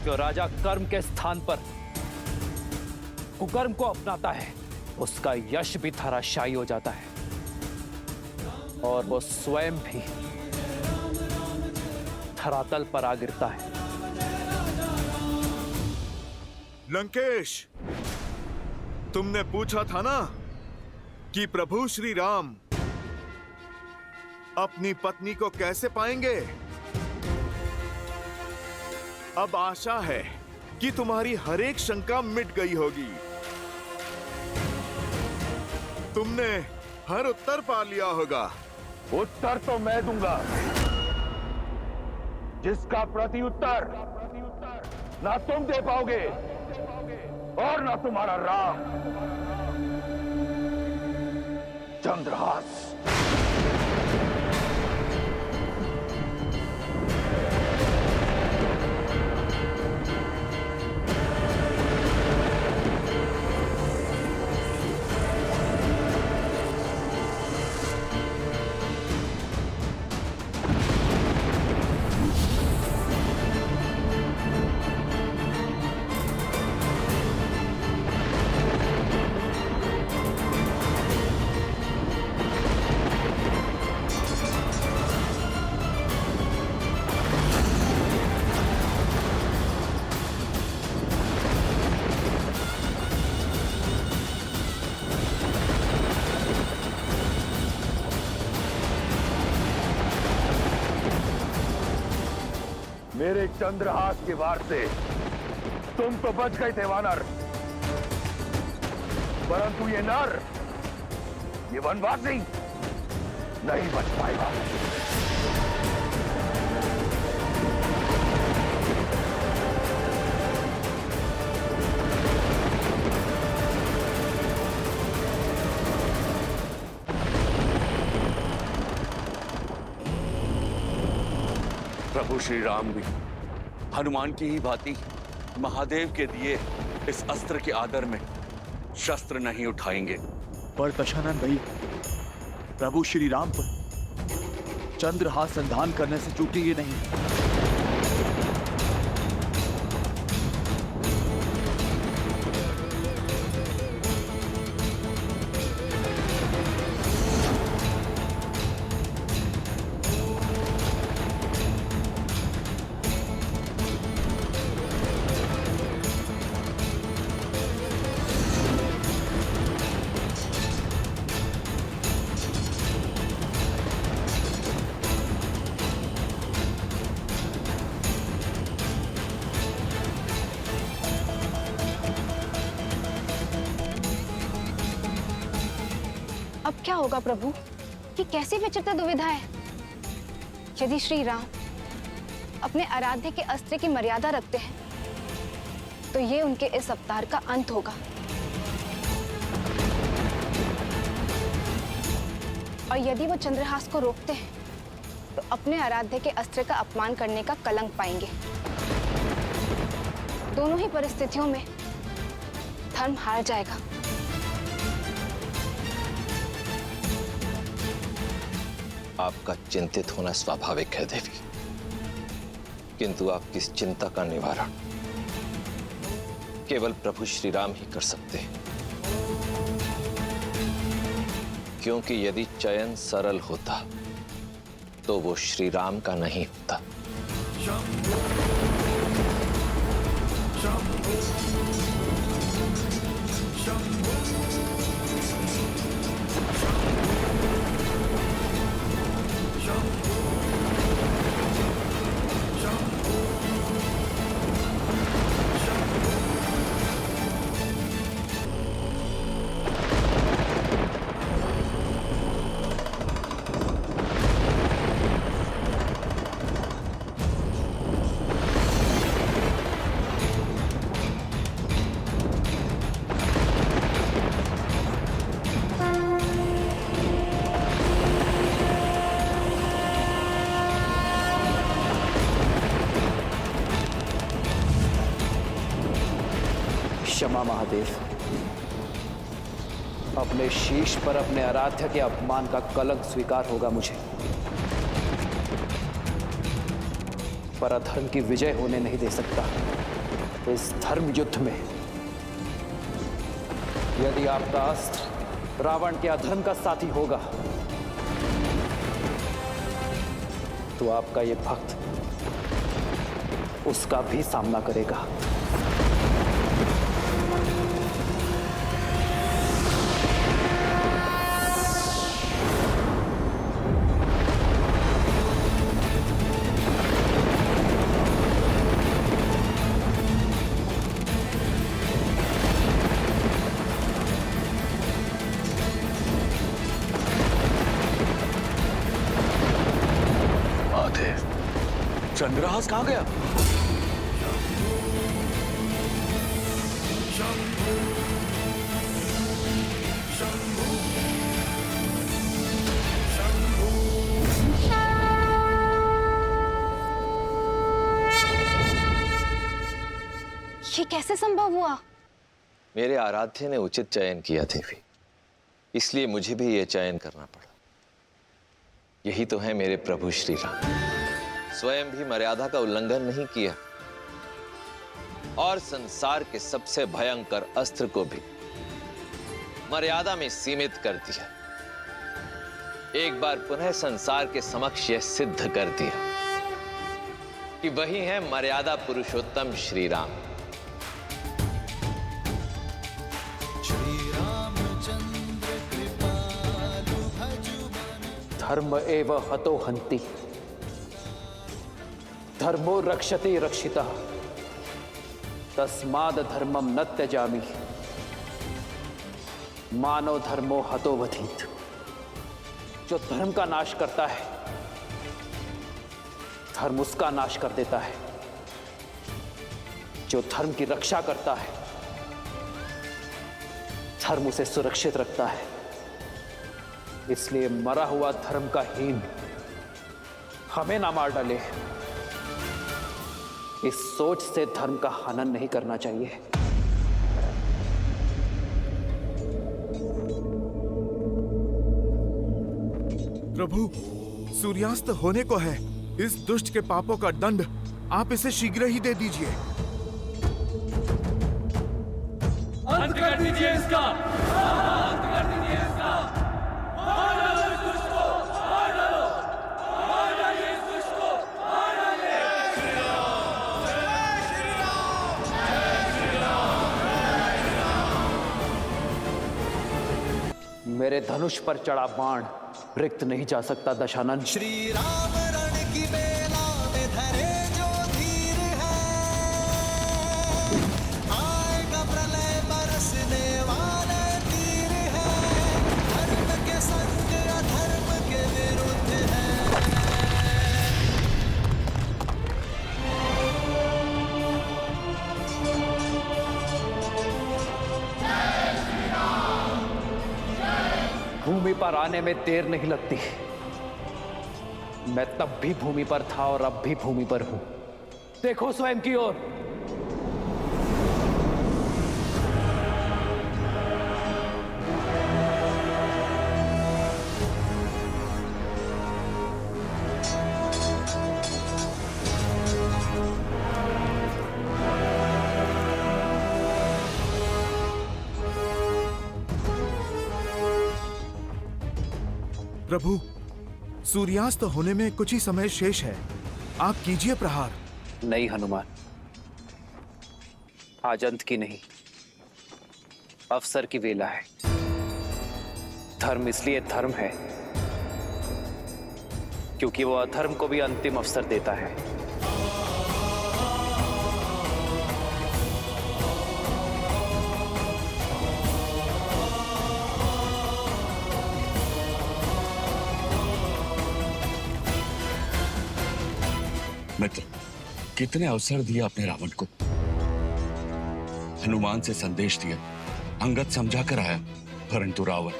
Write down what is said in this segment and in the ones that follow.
जो राजा कर्म के स्थान पर कुकर्म को अपनाता है, उसका यश भी धराशायी हो जाता है और वो स्वयं भी धरातल पर आ गिरता है। लंकेश, तुमने पूछा था ना कि प्रभु श्री राम अपनी पत्नी को कैसे पाएंगे। अब आशा है कि तुम्हारी हर एक शंका मिट गई होगी। तुमने हर उत्तर पा लिया होगा। उत्तर तो मैं दूंगा, जिसका प्रति उत्तर ना तुम दे पाओगे और ना तुम्हारा राम। चंद्रहास। मेरे चंद्रहास के वार से तुम तो बच गए थे वानर, परंतु ये नर, ये वनवासी नहीं बच पाएगा। प्रभु श्री राम भी हनुमान की ही भांति महादेव के दिए इस अस्त्र के आदर में शस्त्र नहीं उठाएंगे। पर दशानन भाई, प्रभु श्री राम पर चंद्रहास संधान करने से चूकेंगे नहीं। अब क्या होगा प्रभु? कि कैसी विचित्र दुविधा है। यदि श्री राम अपने आराध्य के अस्त्र की मर्यादा रखते हैं तो ये उनके इस अवतार का अंत होगा, और यदि वो चंद्रहास को रोकते हैं तो अपने आराध्य के अस्त्र का अपमान करने का कलंक पाएंगे। दोनों ही परिस्थितियों में धर्म हार जाएगा। आपका चिंतित होना स्वाभाविक है देवी, किंतु आपकी इस चिंता का निवारण केवल प्रभु श्री राम ही कर सकते हैं, क्योंकि यदि चयन सरल होता तो वो श्री राम का नहीं होता। क्षमा महादेव, अपने शीश पर अपने आराध्य के अपमान का कलंक स्वीकार होगा मुझे, पर अधर्म की विजय होने नहीं दे सकता। इस धर्म युद्ध में यदि आपका अस्त्र रावण के अधर्म का साथी होगा तो आपका ये भक्त उसका भी सामना करेगा। चंद्रहास कहां गया? ये कैसे संभव हुआ? मेरे आराध्य ने उचित चयन किया देवी, इसलिए मुझे भी यह चयन करना पड़ा। यही तो है मेरे प्रभु श्री राम, स्वयं भी मर्यादा का उल्लंघन नहीं किया और संसार के सबसे भयंकर अस्त्र को भी मर्यादा में सीमित कर दिया। एक बार पुनः संसार के समक्ष यह सिद्ध कर दिया कि वही है मर्यादा पुरुषोत्तम श्री राम। धर्म एव हतो हन्ति, धर्मो रक्षति रक्षितः, तस्माद् धर्मम न त्यजामि, मानव धर्मो हतो वधीत। जो धर्म का नाश करता है धर्म उसका नाश कर देता है, जो धर्म की रक्षा करता है धर्म उसे सुरक्षित रखता है। इसलिए मरा हुआ धर्म का हीन हमें ना मार डाले, इस सोच से धर्म का हनन नहीं करना चाहिए। प्रभु, सूर्यास्त होने को है। इस दुष्ट के पापों का दंड आप इसे शीघ्र ही दे दीजिए। अंत कर दीजिए इसका, अंत कर दीजिए इसका। मार डालो इस दुष्ट को, मार डालो, मार डालिए इस दुष्ट को, मार डालिए। जय श्री राम, जय श्री राम, जय श्री राम। मेरे धनुष पर चढ़ा बाण रिक्त नहीं जा सकता दशानन। श्री राम रण की बेला में धरे जो धीर है, आएगा प्रलय बरसने वाले तीर है, धर्म के संग अधर्म के विरुद्ध है। भूमि पर आने में देर नहीं लगती। मैं तब भी भूमि पर था और अब भी भूमि पर हूं। देखो स्वयं की ओर। प्रभु, सूर्यास्त होने में कुछ ही समय शेष है, आप कीजिए प्रहार। नहीं हनुमान, आज अंत की नहीं, अवसर की वेला है। धर्म इसलिए धर्म है क्योंकि वो अधर्म को भी अंतिम अवसर देता है। मित्र, कितने अवसर दिए आपने रावण को। हनुमान से संदेश दिया, अंगद समझा कर आया, परंतु रावण,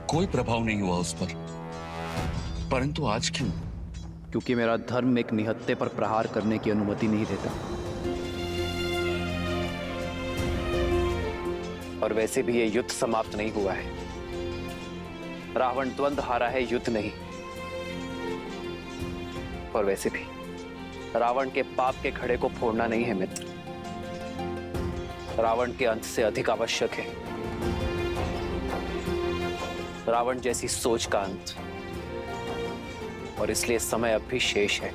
कोई प्रभाव नहीं हुआ उस पर। परंतु आज क्यों? क्योंकि मेरा धर्म एक निहत्थे पर प्रहार करने की अनुमति नहीं देता। और वैसे भी ये युद्ध समाप्त नहीं हुआ है। रावण द्वंद्व हारा है, युद्ध नहीं। और वैसे भी रावण के पाप के घड़े को फोड़ना नहीं है मित्र, रावण के अंत से अधिक आवश्यक है रावण जैसी सोच का अंत, और इसलिए समय अब भी शेष है।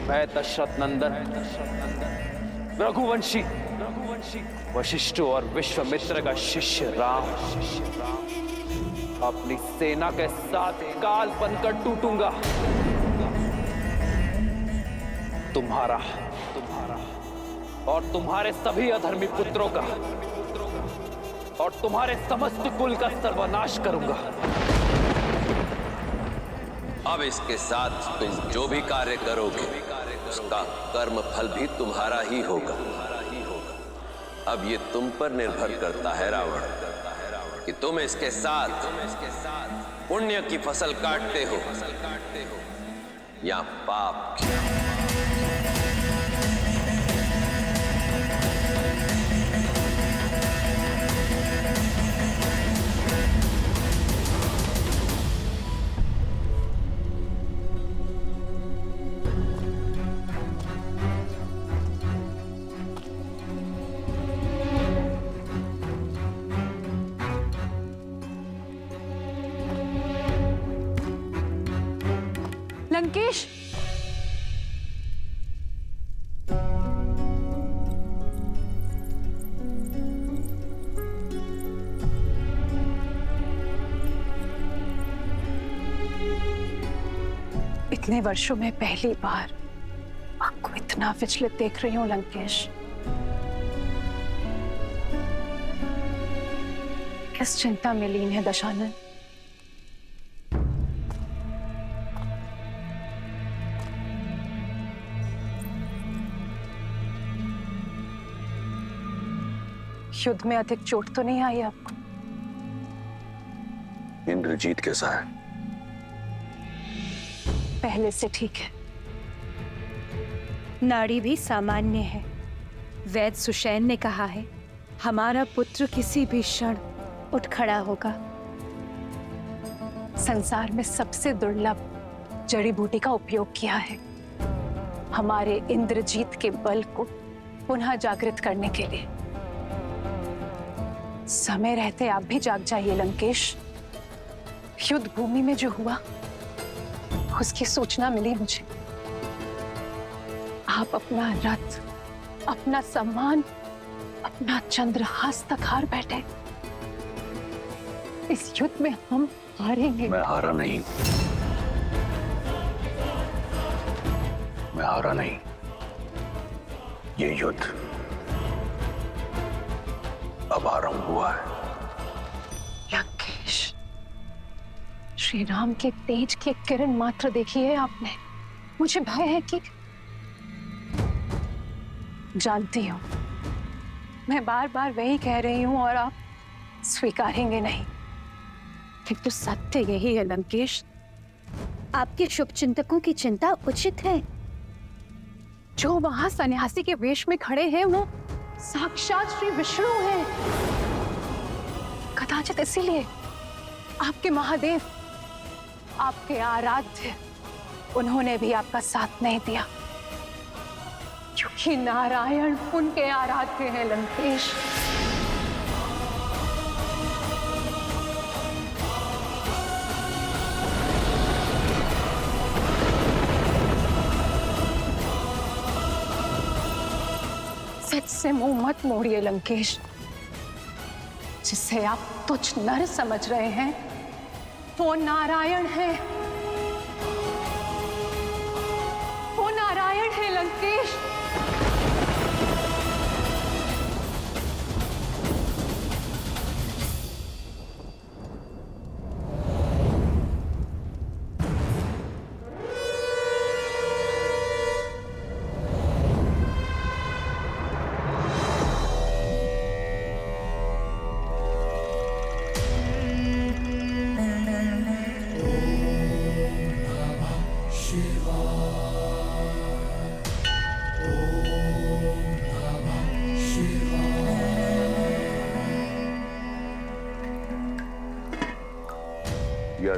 मैं दशरथ नंदन रघुवंशी वशिष्ठ और विश्वामित्र का शिष्य राम अपनी सेना के साथ काल बनकर टूटूंगा। तुम्हारा और तुम्हारे सभी अधर्मी पुत्रों का और तुम्हारे समस्त कुल का सर्वनाश करूंगा। अब इसके साथ तुम जो भी कार्य करोगे उसका कर्म फल भी तुम्हारा ही होगा। अब ये तुम पर निर्भर करता है रावण कि तुम इसके साथ पुण्य की फसल काटते हो या पाप की। लंकेश, इतने वर्षों में पहली बार आपको इतना विचलित देख रही हूं लंकेश। किस चिंता में लीन है दशानन? युद्ध में अधिक चोट तो नहीं आई आपको? इंद्रजीत कैसा है? पहले से ठीक है। नाड़ी भी सामान्य है। वैद्य सुषैन ने कहा है हमारा पुत्र किसी भी क्षण उठ खड़ा होगा। संसार में सबसे दुर्लभ जड़ी बूटी का उपयोग किया है हमारे इंद्रजीत के बल को पुनः जागृत करने के लिए। समय रहते आप भी जाग जाइए लंकेश। युद्ध भूमि में जो हुआ उसकी सूचना मिली मुझे। आप अपना रथ, अपना सम्मान, अपना चंद्रहास तक हार बैठे। इस युद्ध में हम हारेंगे। मैं हारा नहीं, मैं हारा नहीं। ये युद्ध अब आरंभ हुआ है। लंकेश, श्री राम के तेज की किरण मात्र देखी है आपने। मुझे भय है कि जानती हूं मैं बार बार वही कह रही हूं और आप स्वीकारेंगे नहीं। किंतु सत्य यही है लंकेश, आपके शुभचिंतकों की चिंता उचित है। जो वहां सन्यासी के वेश में खड़े हैं वो साक्षात श्री विष्णु हैं। कदाचित इसीलिए आपके महादेव, आपके आराध्य, उन्होंने भी आपका साथ नहीं दिया, क्योंकि नारायण उनके आराध्य हैं लंकेश। सच से मुंह मत मोड़िए लंकेश। जिसे आप तुच्छ नर समझ रहे हैं वो नारायण है, वो नारायण है लंकेश।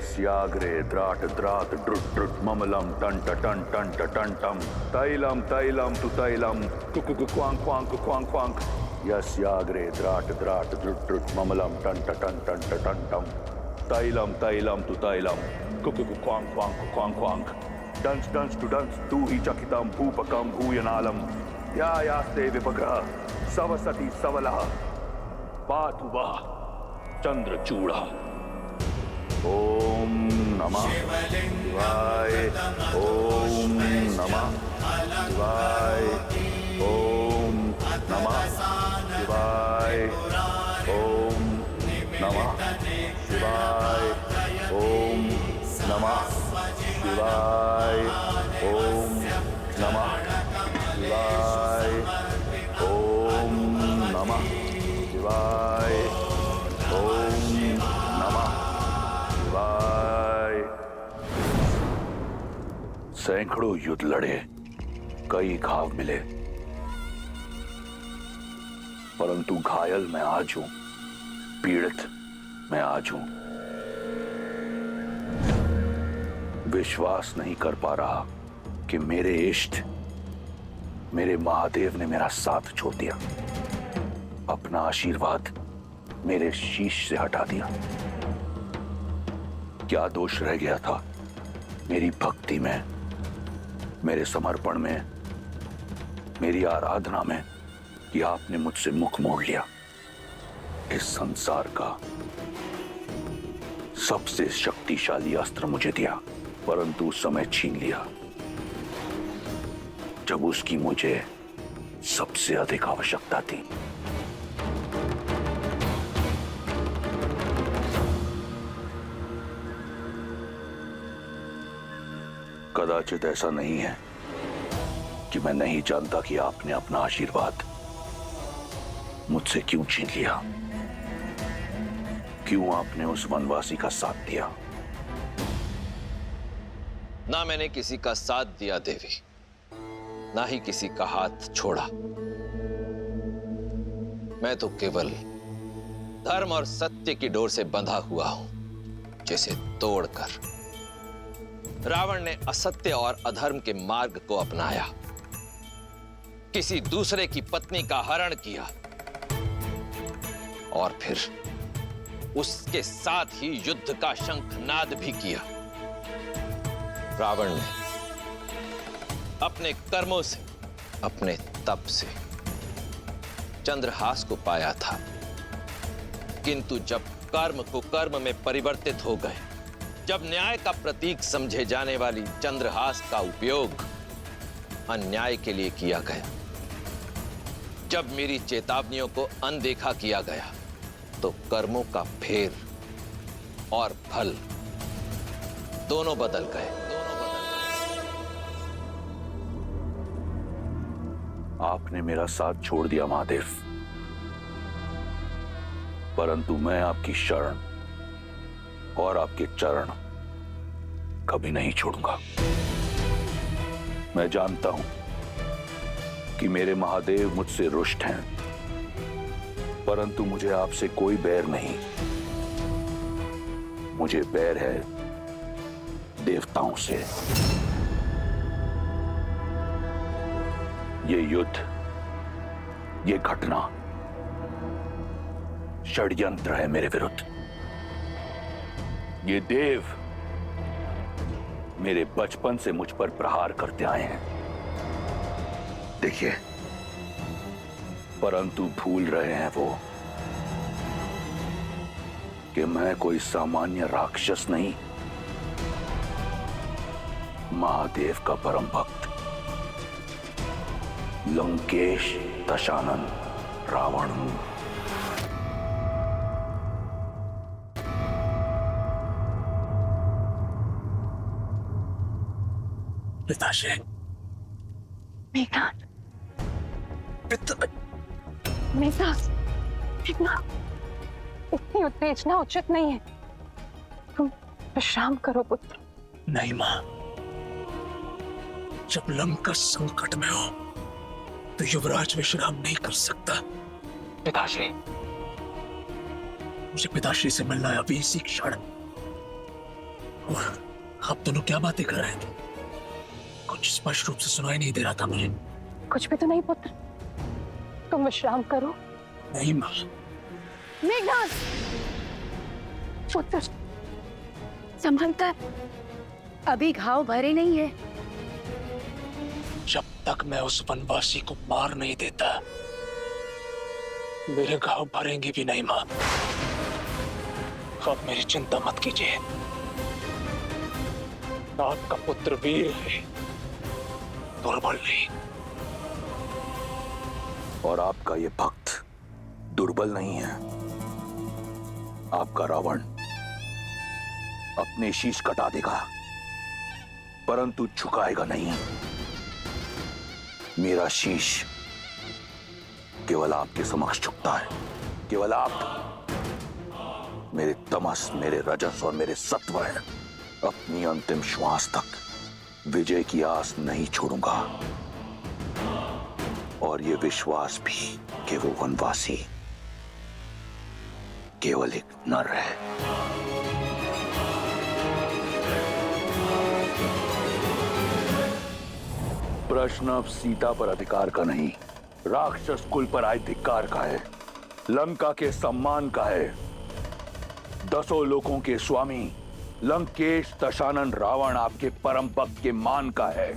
यस्याग्रे द्राट द्रात ड्रुट ड्रुट ममलम टंट टन टंट टंटम तैलम तैलम तु तैलम कुकु क्वांग क्वांग क्वांग क्वांग यस्याग्रे द्राट द्राट ड्रुट ड्रुट ममलम टंट टन टंट टंटम तैलम तैलम तु तैलम कुकु क्वांग क्वांग क्वांग क्वांग डंस डंस टू डंस तू ही चकितम भूपकम भूयनालम या यास्ते विपग्रह सवसति सवलः पातु वः चंद्रचूड़ा। ओम नमः शिवाय। ओम नमः शिवाय। ओम नमः शिवाय। ओम नमः शिवाय। ओम नमः शिवाय। ओम नमः शिवाय। ओम नमः शिवाय। ओम नमः शिवाय। सैकड़ों युद्ध लड़े, कई घाव मिले, परंतु घायल मैं आज हूं, पीड़ित मैं आज हूं। विश्वास नहीं कर पा रहा कि मेरे इष्ट, मेरे महादेव ने मेरा साथ छोड़ दिया, अपना आशीर्वाद मेरे शीश से हटा दिया। क्या दोष रह गया था मेरी भक्ति में, मेरे समर्पण में, मेरी आराधना में कि आपने मुझसे मुख मोड़ लिया। इस संसार का सबसे शक्तिशाली अस्त्र मुझे दिया, परंतु उस समय छीन लिया जब उसकी मुझे सबसे अधिक आवश्यकता थी। कदाचित ऐसा नहीं है कि मैं नहीं जानता कि आपने अपना आशीर्वाद मुझसे क्यों छीन लिया, क्यों आपने उस वनवासी का साथ दिया। ना मैंने किसी का साथ दिया देवी, ना ही किसी का हाथ छोड़ा। मैं तो केवल धर्म और सत्य की डोर से बंधा हुआ हूं, जिसे तोड़कर रावण ने असत्य और अधर्म के मार्ग को अपनाया, किसी दूसरे की पत्नी का हरण किया और फिर उसके साथ ही युद्ध का शंखनाद भी किया। रावण ने अपने कर्मों से, अपने तप से चंद्रहास को पाया था, किंतु जब कर्म कुकर्म में परिवर्तित हो गए, जब न्याय का प्रतीक समझे जाने वाली चंद्रहास का उपयोग अन्याय के लिए किया गया, जब मेरी चेतावनियों को अनदेखा किया गया, तो कर्मों का फेर और फल दोनों बदल गए। आपने मेरा साथ छोड़ दिया महादेव, परंतु मैं आपकी शरण और आपके चरण कभी नहीं छोड़ूंगा। मैं जानता हूं कि मेरे महादेव मुझसे रुष्ट हैं, परंतु मुझे आपसे कोई बैर नहीं। मुझे बैर है देवताओं से। ये युद्ध, ये घटना षड्यंत्र है मेरे विरुद्ध। ये देव मेरे बचपन से मुझ पर प्रहार करते आए हैं, देखिए, परंतु भूल रहे हैं वो कि मैं कोई सामान्य राक्षस नहीं, महादेव का परम भक्त लंकेश दशानन रावण हूं। पिताश्री, मेघनाथ, मेघनाथ, मेघनाथ, इतनी उत्तेजना उचित नहीं है। तुम विश्राम करो पुत्र। नहीं मां, जब लंका संकट में हो तो युवराज विश्राम नहीं कर सकता। पिताश्री, मुझे पिताश्री से मिलना है अभी इसी क्षण। और आप दोनों क्या बातें कर रहे थे? कुछ स्पष्ट रूप से सुनाई नहीं दे रहा था मुझे। कुछ भी तो नहीं पुत्र, तुम विश्राम करो। नहीं माँ, मेघनाद, पुत्र संभलता है, अभी घाव भरे नहीं है। जब तक मैं उस वनवासी को मार नहीं देता मेरे घाव भरेंगे भी नहीं माँ। आप मेरी चिंता मत कीजिए, आपका पुत्र वीर है, दुर्बल नहीं। और आपका ये भक्त दुर्बल नहीं है। आपका रावण अपने शीश कटा देगा परंतु झुकाएगा नहीं। मेरा शीश केवल आपके समक्ष झुकता है। केवल आप मेरे तमस, मेरे रजस और मेरे सत्व हैं। अपनी अंतिम श्वास तक विजय की आस नहीं छोड़ूंगा। और ये विश्वास भी कि वो वनवासी केवल एक नर है। प्रश्न अब सीता पर अधिकार का नहीं, राक्षस कुल पर आए धिक्कार का है, लंका के सम्मान का है। 10 लोकों के स्वामी लंकेश दशानन रावण आपके परम भक्त के मान का है।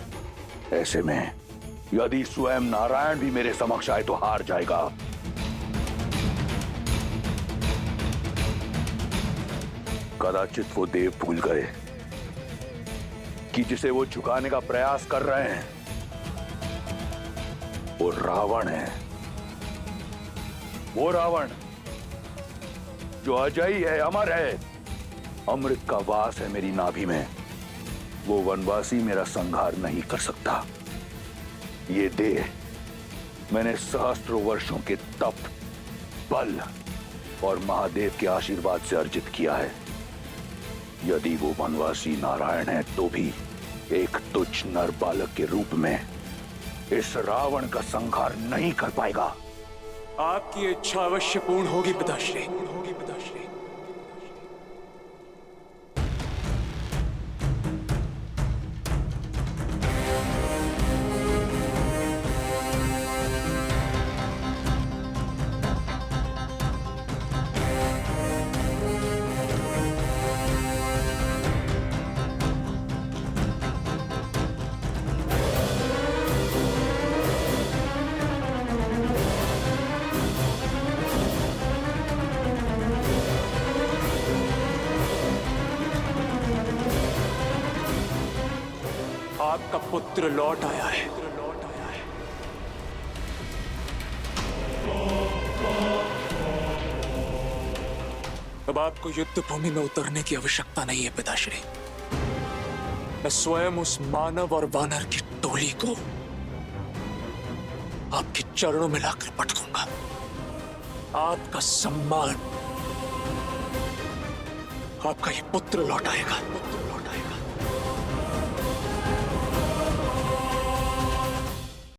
ऐसे में यदि स्वयं नारायण भी मेरे समक्ष आए तो हार जाएगा। कदाचित वो देव भूल गए कि जिसे वो झुकाने का प्रयास कर रहे हैं वो रावण है। वो रावण जो अजयी है, अमर है, अमृत का वास है मेरी नाभि में। वो वनवासी मेरा संहार नहीं कर सकता। ये देह मैंने सहस्त्रों वर्षों के तप, बल और महादेव के आशीर्वाद से अर्जित किया है। यदि वो वनवासी नारायण है तो भी एक तुच्छ नर बालक के रूप में इस रावण का संहार नहीं कर पाएगा। आपकी इच्छा अवश्य पूर्ण होगी पिताश्री। आपका पुत्र लौट आया है। अब आपको युद्ध भूमि में उतरने की आवश्यकता नहीं है पिताश्री। मैं स्वयं उस मानव और वानर की टोली को आपके चरणों में लाकर पटकूंगा। आपका सम्मान, आपका ये पुत्र लौट आएगा।